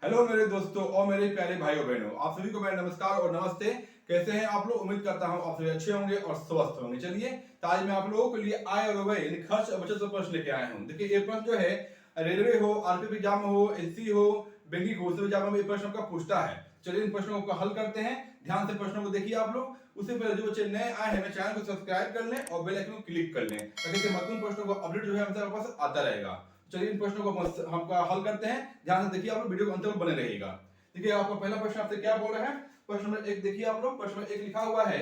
Hello मेरे दोस्तों और मेरे प्यारे भाइयों बहनों, आप सभी को मेरा नमस्कार और नमस्ते। कैसे हैं आप लोग? उम्मीद करता हूं आप सभी अच्छे होंगे और स्वस्थ होंगे। चलिए, तो आज मैं आप लोगों के लिए आय और व्यय यानी खर्च और बचत का प्रश्न लेके आया हूं। देखिए, ये प्रश्न जो है रेलवे हो, आरपीएफ एग्जाम हो, एससी हो, बैंकिंग हो, सभी एग्जाम में ये प्रश्न आपका पूछता है। चलिए, इन प्रश्नों को हल करते हैं। ध्यान से प्रश्नों को देखिए आप लोग। उससे पहले जो बच्चे नए आए हैं, मेरे चैनल को सब्सक्राइब कर लें और बेल आइकन को क्लिक कर लें, ताकि महत्वपूर्ण प्रश्नों का अपडेट जो है हमसे आपके पास आता रहेगा। चलिए, इन प्रश्नों को हम हल करते हैं। ध्यान से देखिए आप लोग, वीडियो को अंत तक बने रहिएगा। देखिए, आपका पहला प्रश्न आपसे क्या बोल रहा है? प्रश्न नंबर 1 देखिए आप लोग। प्रश्न नंबर 1 लिखा हुआ है,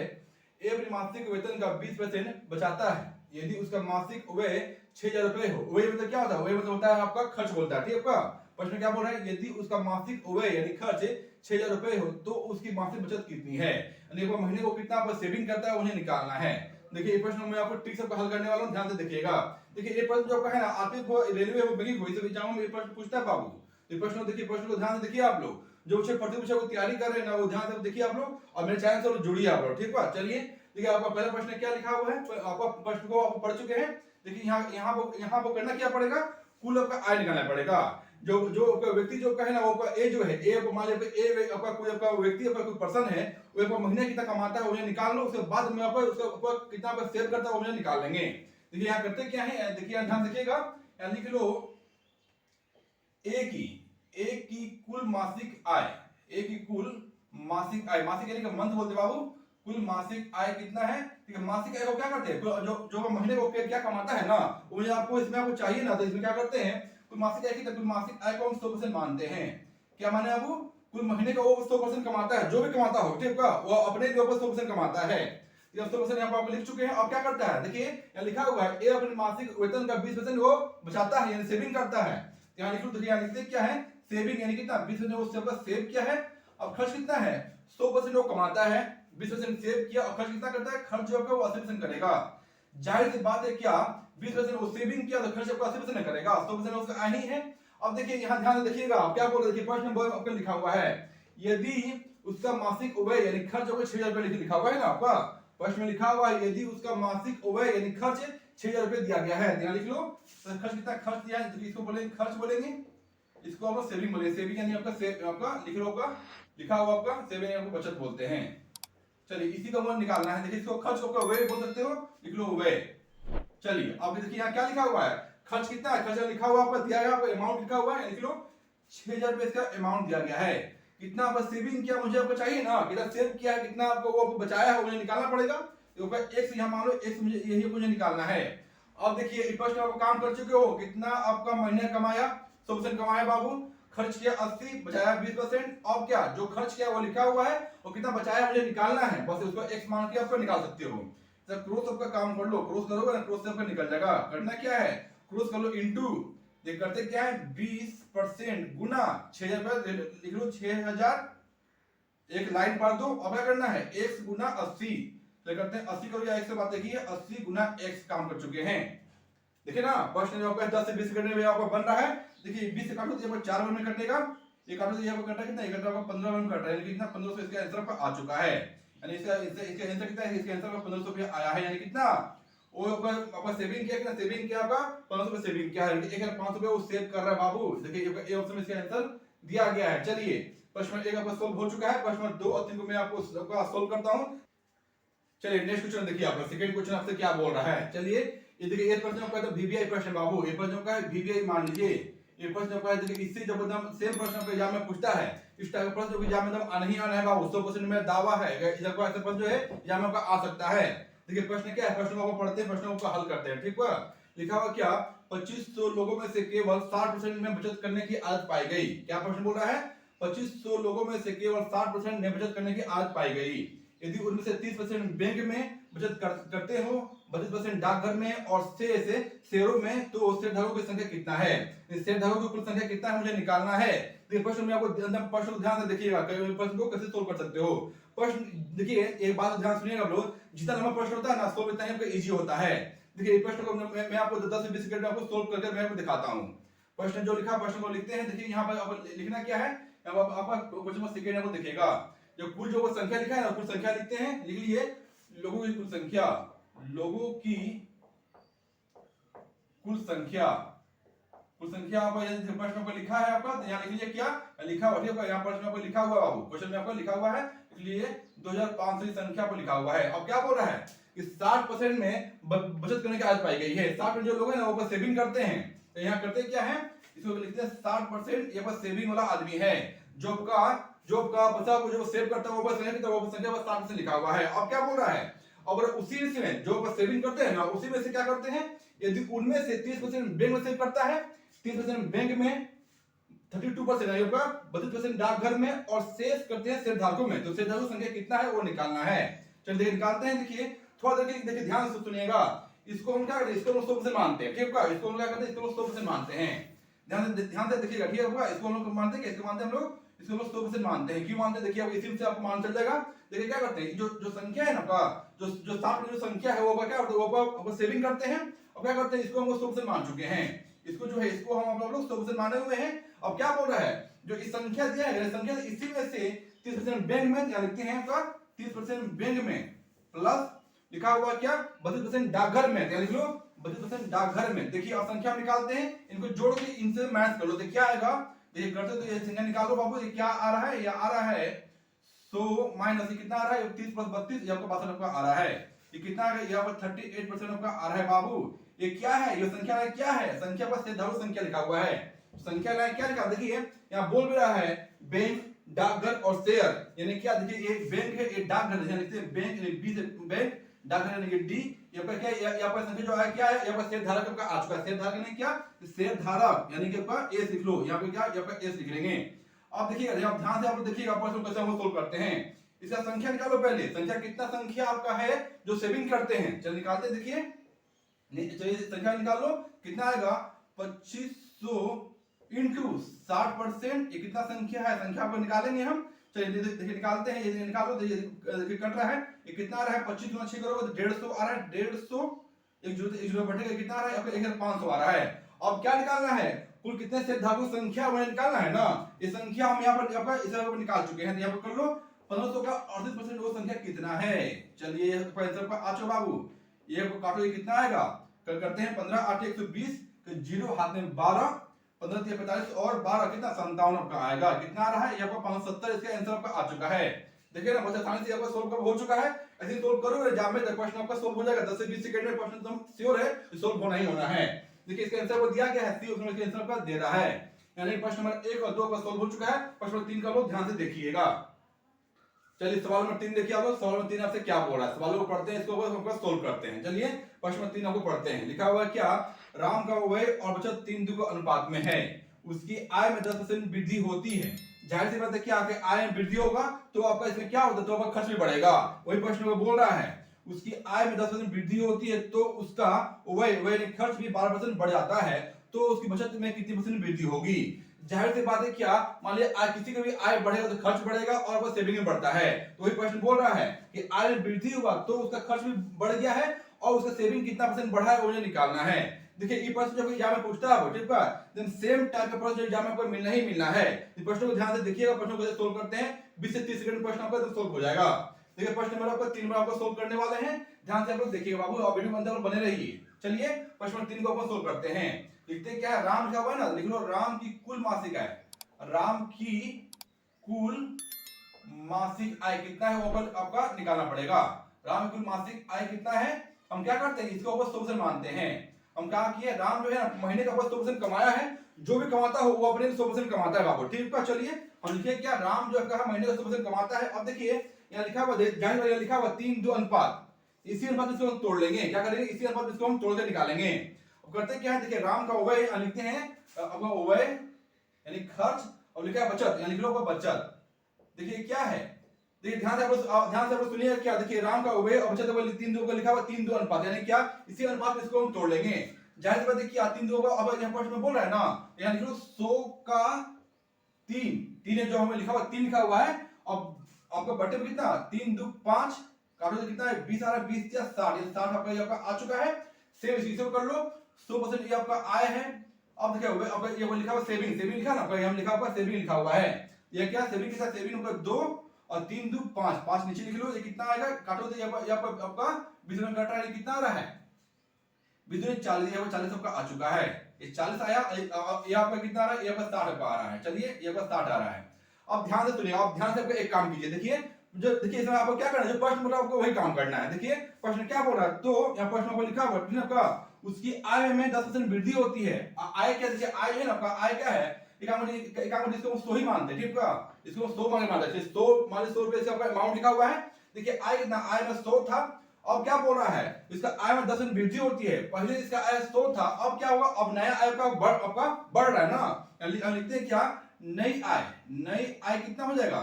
ए अपने मासिक वेतन का 20% बचाता है यदि उसका मासिक व्यय 6000 रुपए हो। व्यय मतलब क्या होता है? व्यय मतलब होता है आपका खर्च बोलता है, ठीक है आपका। प्रश्न क्या बोल रहा है? यदि उसका मासिक व्यय यानी खर्च 6000 रुपए हो तो उसकी मासिक बचत कितनी है, यानी वो महीने को कितना आप सेविंग करता है उन्हें निकालना है। देखिए, ये प्रश्न मैं आपको ट्रिक से हल करने वाला हूं, ध्यान से देखिएगा। देखिए, ये प्रश्न जो आपका है ना, आरपीएफ हो, रेलवे हो, बैंकिंग हो, इस एग्जाम में ये प्रश्न पूछता है बाबू। तो प्रश्न देखिए, प्रश्न को ध्यान से देखिए आप लोग। जो बच्चे प्रतियोगिता को तैयारी कर रहे हैं ना, वो ध्यान से देखिए आप लोग और मेरे चैनल से जुड़िए आप लोग, ठीक है। चलिए, देखिए आपका पहला प्रश्न क्या लिखा हुआ है, आपका प्रश्न को आप पढ़ चुके हैं। देखिए, यहाँ वो करना क्या पड़ेगा, कुल आपका आय निकालना पड़ेगा। जो जो आपका व्यक्ति जो है ना, वो ए जो है, ए मान लीजिए ए आपका कोई आपका व्यक्ति आपका कोई पर्सन है, वो आपका महीने कितना कमाता है उन्हें निकाल लो। उसके बाद में आपका उसका कितना आपका सेव करता है उन्हें निकाल लेंगे। देखिए, यहाँ करते क्या है, देखिए ध्यान देखिएगा। लिख लो ए की कुल मासिक आय, ए की कुल मासिक आय, मासिक यानी कि मंथ बोलते बाबू। कुल मासिक आय कितना है? ठीक है, मासिक आय को क्या करते हैं, जो जो महीने को क्या कमाता है ना, वो आपको इसमें आपको चाहिए ना, तो इसमें क्या करते हैं, कुल मासिक आय की कुल मासिक आय को हम 100% मानते हैं। क्या माने बाबू? कुल महीने का वो 100% कमाता है, जो भी कमाता हो, ठीक है, वो अपने जो 100% कमाता है। 100% यहाँ पर आप लिख चुके हैं। अब क्या करता है, देखिए यहाँ लिखा हुआ है, ए अपने मासिक वेतन का 20% वो बचाता है यानी सेविंग करता है। यहाँ लिख लो, देखिए यहाँ लिखते क्या है, सेविंग यानी कितना 20% वो सबका सेव किया है। अब खर्च कितना है, 100% वो कमाता है, 20% सेव किया और खर्च कितना करता है, खर्च जो आपका वो 80% करेगा। जाहिर सी बात है, क्या 20% वो सेविंग किया तो खर्च आपका 80% करेगा, 100% उसका आय नहीं है। अब देखिए यहाँ ध्यान से देखिएगा, आप क्या बोल रहे, देखिए प्रश्न नंबर आपका लिखा हुआ है, यदि उसका मासिक व्यय यानी खर्च होगा 6000 रुपए लिखा हुआ है ना आपका। प्रश्न में लिखा हुआ है, यदि उसका मासिक व्यय यानी खर्च 6000 रुपए दिया गया है, यहाँ लिख लो। तो खर्च कितना खर्च दिया है, तो इसको बोलेंगे खर्च बोलेंगे, इसको आप सेविंग बोलेंगे। सेविंग यानी आपका लिख लो, होगा लिखा हुआ आपका सेविंग आपको बचत बोलते हैं। चलिए, इसी का मान निकालना है। देखिए, इसको खर्च को व्यय बोल सकते हो, लिख लो व्यय। चलिए, अब देखिए यहाँ क्या लिखा हुआ है, खर्च कितना है, खर्च लिखा हुआ आपका दिया गया, आपका अमाउंट लिखा हुआ है, लिख लो 6000 रुपए इसका अमाउंट दिया गया है। कितना आपका सेविंग किया मुझे आपको चाहिए ना, कितना सेव किया है, कितना आपको वो आपको बचाया है, मुझे निकालना पड़ेगा। तो x यहाँ मान लो, x मुझे यही मुझे निकालना है। अब देखिए, इस प्रश्न आप काम कर चुके हो, कितना आपका महीने कमाया, 100% कमाया बाबू। खर्च किया 80, बचाया 20%। अब क्या जो खर्च किया वो लिखा हुआ है और कितना बचाया मुझे निकालना है, बस उसको x मान के आपको निकाल सकते हो। सर क्रॉस आपका काम कर लो, क्रॉस करोगे ना, क्रॉस से आपका निकल जाएगा। करना क्या है, क्रॉस कर लो इनटू, ये करते क्या है, 20% गुना 6000 लिख लो, 6000 एक लाइन पढ़ दो। अब क्या करना है, x गुना 80, तो करते हैं 80 करो या x से बात देखिए, 80 गुना x काम कर चुके हैं। देखिए ना, प्रश्न जो आपका 10 से 20 करने में आपका बन रहा है। देखिए 20 से काटो तो ये 4 में कटेगा, ये काटो तो ये आपका कट रहा है कितना, ये कट रहा है 15 में कट रहा है, यानी कितना 1500 इसका आंसर आपका आ चुका है। यानी इसका आंसर कितना है, इसका आंसर 1500 रुपया आया है, यानी कितना वो आपका सेविंग किया, कितना सेविंग किया आपका 1500 रुपया सेविंग किया है, 1500 रुपया वो सेव कर रहा है बाबू। देखिए ये ऑप्शन में इसका आंसर दिया गया है। चलिए, प्रश्न 1 आपका सोल्व हो चुका है। प्रश्न 2 और 3 को मैं आपको सोल्व करता हूं। चलिए, नेक्स्ट क्वेश्चन देखिए, आपका सेकंड क्वेश्चन आपसे क्या बोल रहा है। चलिए, ये देखिए, ये प्रश्न आपका वीवीआई प्रश्न बाबू, ये प्रश्न का है वीवीआई, मान लीजिए ये प्रश्न का है। देखिए, इससे जब एकदम सेम प्रश्न आपके एग्जाम में पूछता है, इस टाइप का प्रश्न जो एग्जाम में एकदम आना ही आना है बाबू, 100% में दावा है इधर को ऐसा प्रश्न जो है एग्जाम में आपका आ सकता है। देखिए, प्रश्न क्या है, प्रश्न को आपको पढ़ते हैं, प्रश्न को हल करते हैं, ठीक है। लिखा हुआ क्या, 2500 लोगों में से केवल 60% में बचत करने की आदत पाई गई। क्या प्रश्न बोल रहा है, 2500 लोगों में से केवल 60% ने बचत करने की आदत पाई गई। यदि उनमें से 30% बैंक में बचत करते हो, 32% डाकघर में और शेयरों में, तो शेयरधारकों की संख्या कितना है, शेयरधारकों की कुल संख्या कितना है मुझे निकालना है। तो प्रश्न में आपको प्रश्न को ध्यान से देखिएगा, प्रश्न को कैसे सोल्व कर सकते हो। प्रश्न देखिए, एक बात ध्यान सुनिएगा लोग, जितना लंबा प्रश्न होता है ना, सोल्व इतना ही इजी होता है। देखिए, प्रश्न को मैं आपको 10 से 20 सेकंड में आपको सोल्व करके मैं आपको दिखाता हूं। प्रश्न जो लिखा, प्रश्न को लिखते हैं। देखिए, यहाँ पर लिखना क्या है, आपका क्वेश्चन सेकंड आपको दिखेगा, जो कुल जो संख्या लिखा है ना, कुल संख्या लिखते हैं, लिख लीजिए लोगों की कुल संख्या, लोगों की कुल संख्या कुल संख्या आपको यदि प्रश्न में लिखा है आपका तो यहाँ लिख लीजिए क्या लिखा हुआ, ठीक है, यहाँ प्रश्न में लिखा हुआ है बाबू, क्वेश्चन में आपको लिखा हुआ है, इसलिए 2500 संख्या पर लिखा हुआ है। अब क्या बोल रहा है कि 60% में बचत करने की आदत पाई गई है। 60% जो लोग हैं ना वो सेविंग करते हैं, तो यहाँ करते क्या है, इसको लिखते हैं 60% ये बस सेविंग वाला आदमी है। जॉब का बचा को जो सेव करता है वो बस नहीं, तो वो संख्या बस 60% लिखा हुआ है। अब क्या बोल रहा है, और उसी में जो बस सेविंग करते हैं ना उसी में से क्या करते हैं, यदि उनमें से 30% बैंक में सेव करता है, 30% बैंक में, 32% है आपका 32% डाकघर में, और शेष करते हैं शेयरधारकों में। तो शेयरधारकों संख्या कितना है वो निकालना है। चलिए निकालते हैं। देखिए थोड़ा देखिए ध्यान से सुनिएगा। इसको हम क्या करते हैं, इसको हम 100% मानते हैं, ठीक है, इसको हम क्या करते हैं, इसको 100% मानते हैं। ध्यान से देखिएगा, ठीक है, इसको हम लोग मानते हैं, इसको मानते हैं हम लोग, इसको लोग 100% मानते हैं। क्यों मानते हैं, देखिए अब इसी से आपको मान चल जाएगा। देखिए क्या करते हैं, जो संख्या है ना आपका, जो 60 जो संख्या है वो क्या करते हैं, वो सेविंग करते हैं। अब क्या करते हैं, इसको हम 100% मान चुके हैं, इसको जो है इसको हम आप लोग 100% माने हुए हैं। अब क्या बोल रहा है, जो इस संख्या दिया है संख्या इसी में से 30% बैंक में क्या लिखते हैं आपका 30% बैंक में, प्लस लिखा हुआ क्या 32% डाकघर में, क्या लिख लो 32% डाकघर में। देखिए अब संख्या निकालते हैं, इनको जोड़ के इनसे मैच कर लो, तो क्या आएगा, देखिए करते तो ये संख्या निकालो बाबू, ये क्या आ रहा है, ये आ रहा है 100 माइनस ये कितना आ रहा है 30 प्लस 32, ये आपका 62 आपका आ रहा है। ये कितना आ रहा है, यहाँ पर 38% आपका आ रहा है बाबू। ये क्या है, ये संख्या है, क्या है, संख्या पर शेयरधारक संख्या लिखा हुआ है। संख्या लाइन क्या लिखा, देखिए यहाँ बोल भी रहा है बैंक, डाकघर और शेयर, यानी क्या, देखिए ये बैंक है, ये डाकघर है, लिखते हैं बैंक, बी से बैंक, डाकघर यानी कि डी। यहाँ पर क्या, यहाँ पर संख्या जो है क्या है, यहाँ पर शेयरधारक आपका आ चुका है। शेयरधारक यानी क्या, शेयरधारक यानी कि आपका एस लिख लो, यहाँ पे क्या, यहाँ पर एस लिख लेंगे। अब देखिएगा, आप ध्यान से आप लोग देखिएगा प्रश्न कैसे हम सोल्व करते हैं। इसका संख्या निकालो पहले, संख्या कितना संख्या आपका है जो सेविंग करते हैं, चल निकालते हैं। देखिए चलिए संख्या निकाल लो, कितना आएगा 2500 इंटू 60%, ये कितना संख्या है, संख्या को निकालेंगे हम। चलिए देखिए निकालते हैं, ये निकालो, देखिए कट रहा है, ये कितना आ रहा है 25 गुना 6 करोगे तो 150 आ रहा है, 150 एक जो बटेगा कितना आ रहा है आपका 1500 आ रहा है। अब क्या निकालना है, कुल कितने शेयरधारकों संख्या वह निकालना है ना। ये संख्या हम यहाँ पर आपका इस पर निकाल चुके हैं, तो यहाँ पर कर लो 1500 का 38% वो संख्या कितना है। चलिए आंसर पर आ चुका बाबू, ये को काटो, ये कितना आएगा, कल करते हैं 15 8 120, जीरो हाथ में 12, 15 3 45 और 12 कितना 57 आपका आएगा। कितना आ रहा है, यहाँ पर 570 इसका आंसर आपका आ चुका है। देखिए ना बच्चा आसानी से आपका सोल्व हो चुका है। ऐसे सोल्व करोगे एग्जाम में क्वेश्चन आपका सोल्व हो जाएगा, 10 से 20 सेकंड में क्वेश्चन एकदम श्योर है सोल्व होना ही होना है। देखिए इसका आंसर वो दिया गया है, सी उसमें इसका आंसर आपका दे रहा है, यानी प्रश्न नंबर 1 और 2 का सोल्व हो चुका है। प्रश्न नंबर 3 का लोग ध्यान से देखिएगा। चलिए सवाल नंबर 3 देखिए आप लोग, सवाल नंबर 3 आपसे क्या बोल रहा है, सवालों को पढ़ते हैं, इसको बस सोल्व करते हैं। चलिए प्रश्न नंबर 3 आपको पढ़ते हैं। लिखा हुआ है क्या, राम का व्यय और बचत 3:2 के अनुपात में है, उसकी आय में 10% वृद्धि होती है। जाहिर सी बात है क्या, आपके आय में वृद्धि होगा तो आपका इसमें क्या होता है, तो आपका खर्च भी बढ़ेगा। वही प्रश्न में बोल रहा है, उसकी आय में 10% वृद्धि होती है तो उसका व्यय खर्च भी 12% बढ़ जाता है, तो उसकी बचत में कितनी % वृद्धि होगी। जाहिर सी बात है क्या, मान लिया किसी का भी आय बढ़ेगा तो खर्च बढ़ेगा और वो सेविंग में बढ़ता है। तो वही प्रश्न बोल रहा है कि आय में वृद्धि हुआ तो उसका खर्च भी बढ़ गया है और उसका सेविंग कितना % बढ़ा है वो मुझे निकालना है। देखिए ये प्रश्न जब एग्जाम में पूछता है, ठीक है, देन सेम टाइप का प्रश्न एग्जाम में आपको मिलना ही मिलना है। इस प्रश्न को ध्यान से देखिएगा, प्रश्न को कैसे सोल्व करते हैं, 20 से 30 सेकंड में प्रश्न आपका सोल्व हो जाएगा। देखिए प्रश्न नंबर आपका 3 बार आपको सोल्व करने वाले हैं, ध्यान से आप लोग देखिएगा बाबू, और वीडियो में अंदर बने रहिए। चलिए प्रश्न नंबर 3 को अपन सोल्व करते हैं। लिखते क्या है, राम क्या हुआ ना, लिख लो राम की कुल मासिक आय, राम की कुल मासिक आय कितना है वो आपका निकालना पड़ेगा। राम की कुल मासिक आय कितना है, हम क्या करते हैं इसको ऊपर 100% मानते हैं। हम कहा कि राम जो है ना महीने का ऊपर 100% कमाया है, जो भी कमाता हो वो अपने 100% कमाता है बाबू, ठीक है। चलिए हम लिखे क्या, राम जो है महीने का 100% कमाता है। अब देखिए यहाँ लिखा हुआ, जाहिर लिखा हुआ 3:2 अनुपात, इसी अनुपात इसको हम तोड़ लेंगे, क्या करेंगे, इसी अनुपात इसको हम तोड़ के निकालेंगे। अब करते क्या है, देखिए राम का व्यय लिखते हैं अपना व्यय यानी खर्च, और लिखा है बचत यानी लिख लो बचत। देखिए क्या है, देखिए ध्यान से आप सुनिए क्या, देखिए राम का व्यय और बचत 3:2 का लिखा हुआ 3:2 अनुपात, यानी क्या इसी अनुपात में इसको हम तोड़ लेंगे। जाहिर सी बात है कि 3:2 का, अब यहाँ प्रश्न में बोल रहा है ना, यहाँ लिख लो 100 का 3 है, जो हमें लिखा हुआ 3 लिखा हुआ है। अब आपका बटे में कितना 3:2 5 काटो तो कितना है 20 आ रहा है, 20 या 60, ये 60 आपका आ चुका है। सेम इसी से कर लो, 100% ये आपका आय है। अब देखिए आपका ये लिखा हुआ सेविंग लिखा ना आपका, हम लिखा हुआ सेविंग लिखा हुआ है। ये क्या सेविंग के साथ सेविंग होगा 2 और 3:2 5, 5 नीचे लिख लो, ये कितना आएगा, काटो तो ये आपका 20 में कट रहा है, कितना आ रहा है 20 40, 40 आपका आ चुका है। ये 40 आया, ये आपका कितना आ रहा है, ये आपका 60 का आ रहा है। चलिए ये आपका 60 आ रहा है। अब ध्यान से सुनिए, अब ध्यान से आपको एक काम कीजिए। देखिए जो देखिए इसमें आपको क्या करना है, जो प्रश्न बोला आपको वही काम करना है। देखिए प्रश्न क्या बोल रहा है, तो यहाँ प्रश्न में लिखा हुआ है आपका उसकी आय में 10% वृद्धि होती है। आय क्या, देखिए आय है ना आपका, आय क्या है, इसको 100 ही मानते हैं, ठीक है, इसको 100 मानते हैं। 100 मान 100 रुपए से आपका अमाउंट लिखा हुआ है। देखिए आय कितना, आय में 100 था, अब क्या बोल रहा है, इसका आय में 10% वृद्धि होती है। पहले इसका आय 100 था, अब क्या हुआ, अब नया आय का बढ़ रहा है ना। लिखते हैं क्या, नई आय, नई आय कितना हो जाएगा,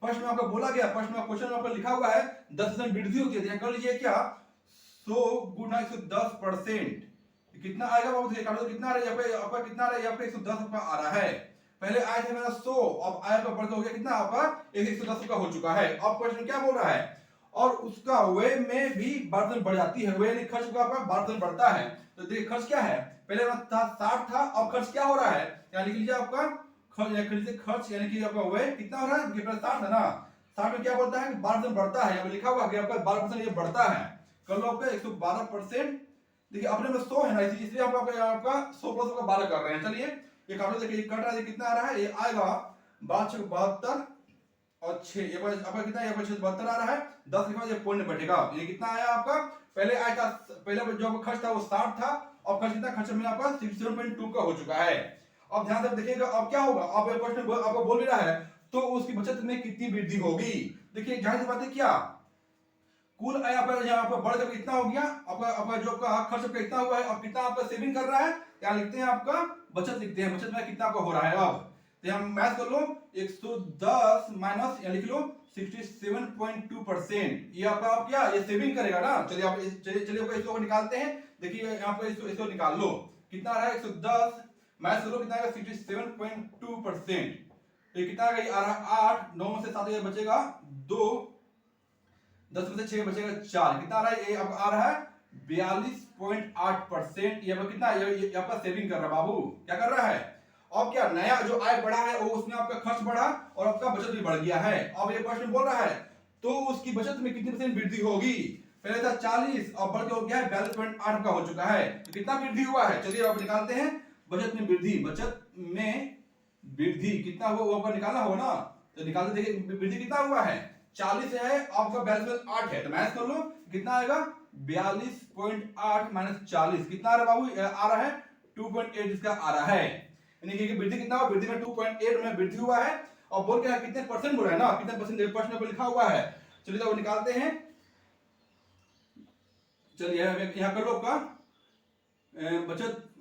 प्रश्न में आपको बोला गया, प्रश्न में क्वेश्चन में आपको लिखा हुआ है 10% वृद्धि होती है। कर लीजिए क्या, 100 गुना 110%, कितना आएगा बाबू, कितना आ रहा है आपका कितना आ रहा है, आपका 110 रुपया आ रहा है। पहले आया था मेरा 100, अब आया का बढ़ के हो गया कितना आपका 110 रुपया हो चुका है। अब क्वेश्चन क्या बोल रहा है, और उसका व्यय में भी 12% बढ़ जाती है, व्यय खर्च का आपका 12% बढ़ता है। तो देखिए खर्च क्या है, पहले 60 था, अब खर्च क्या हो रहा है, यहाँ लिख लीजिए आपका खर्च यानी कि आपका व्यय कितना हो रहा है, 60 है ना, 60 में क्या बोलता है 12% बढ़ता है, यहाँ लिखा हुआ है आपका 12% ये बढ़ता है। कर लो आपका 112%। देखिए अपने में 100 है ना, इसलिए हम आपका 100 प्लस का 12 कर रहे हैं। चलिए ये काटो, देखिए कट रहा है, कितना आ रहा है, ये आएगा 72 और 6, ये आपका कितना, ये 72 आ रहा है। 10 के बाद ये पॉइंट बैठेगा, ये कितना आया आपका, पहले आया था, पहले जो आपका खर्च था वो 60 था, अब खर्च कितना, खर्च में आपका 67.2 का हो चुका है। अब ध्यान से देखिएगा अब क्या होगा, अब ये क्वेश्चन आपको बोल भी रहा है तो उसकी बचत में कितनी वृद्धि होगी। देखिए ध्यान से बात है क्या, कुल आय आपका यहाँ पर बढ़कर कितना हो गया, आपका जो आपका खर्च आपका कितना हुआ है, अब कितना आपका सेविंग कर रहा है, यहाँ लिखते हैं आपका बचत, लिखते हैं बचत में कितना आपका हो रहा है। अब तो यहाँ मैथ कर लो, 110 माइनस यहाँ लिख लो 67.2%, ये आपका क्या, ये सेविंग करेगा ना। चलिए आप चलिए इसको निकालते हैं। देखिए यहाँ पर इसको निकाल लो, कितना आ रहा है 110 मैथ करो कितना आएगा 67.2%, ये कितना आ रहा है 8, 9 से 7 बचेगा 2, 10 में से 6 बचेगा 4, कितना आ रहा है, ये आपका आ रहा है 42.8%। ये कितना, ये आपका सेविंग कर रहा है बाबू, क्या कर रहा है। अब क्या नया जो आय बढ़ा है वो उसमें आपका खर्च बढ़ा और आपका बचत भी बढ़ गया है। अब ये क्वेश्चन बोल रहा है तो उसकी बचत में कितनी परसेंट वृद्धि होगी, पहले था 40 और बढ़ के हो गया है 42.8 का हो चुका है, तो कितना वृद्धि हुआ है। चलिए अब निकालते हैं बचत में वृद्धि, बचत में वृद्धि कितना हुआ वो आपको निकालना होगा ना, तो निकालते देखिए वृद्धि कितना हुआ है, 40 है, आपका 42.8 है, तो मैथ कर लो कितना आएगा 42.8 माइनस 40, कितना आ रहा है बाबू, आ रहा है 2.8 इसका आ रहा है, यानी कि वृद्धि कितना हुआ, वृद्धि में 2.8 में वृद्धि हुआ है। और बोल के कितने परसेंट बोला है ना, कितने परसेंट प्रश्न पर लिखा हुआ है। चलिए तो निकालते हैं, चलिए यहां कर लो आपका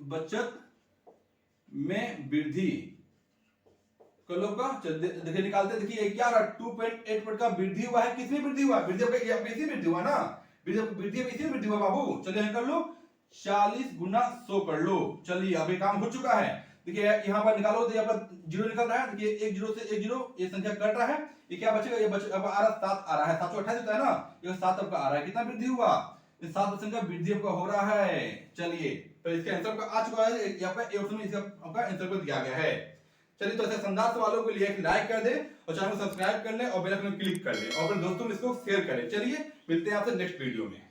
बचत में वृद्धि कर लो का, देखिए निकालते, देखिए क्या रहा 2.8 का वृद्धि हुआ है, कितनी वृद्धि हुआ, वृद्धि इसी वृद्धि हुआ ना, वृद्धि इसी वृद्धि हुआ बाबू। चलिए कर लो 40 गुना 100 कर लो। चलिए अब ये काम हो चुका है। देखिए यहाँ पर निकालो तो यहाँ पर 0 निकल रहा है, देखिए 1 0 से 1 0 ये संख्या कट रहा है, ये क्या बचेगा, ये अब आ रहा 7 आ रहा है, 728 होता है ना, ये 7 आपका आ रहा है, कितना वृद्धि हुआ, 7% का वृद्धि आपका हो रहा है। चलिए तो इसका आंसर आपका आ चुका है, यहाँ पे ऑप्शन में इसका आपका आंसर को दिया गया है। चलिए तो ऐसे संदार सवालों के लिए एक लाइक कर दे और चैनल को सब्सक्राइब कर ले और बेल आइकन क्लिक कर ले और अपने दोस्तों में इसको शेयर करें। चलिए मिलते हैं आपसे नेक्स्ट वीडियो में।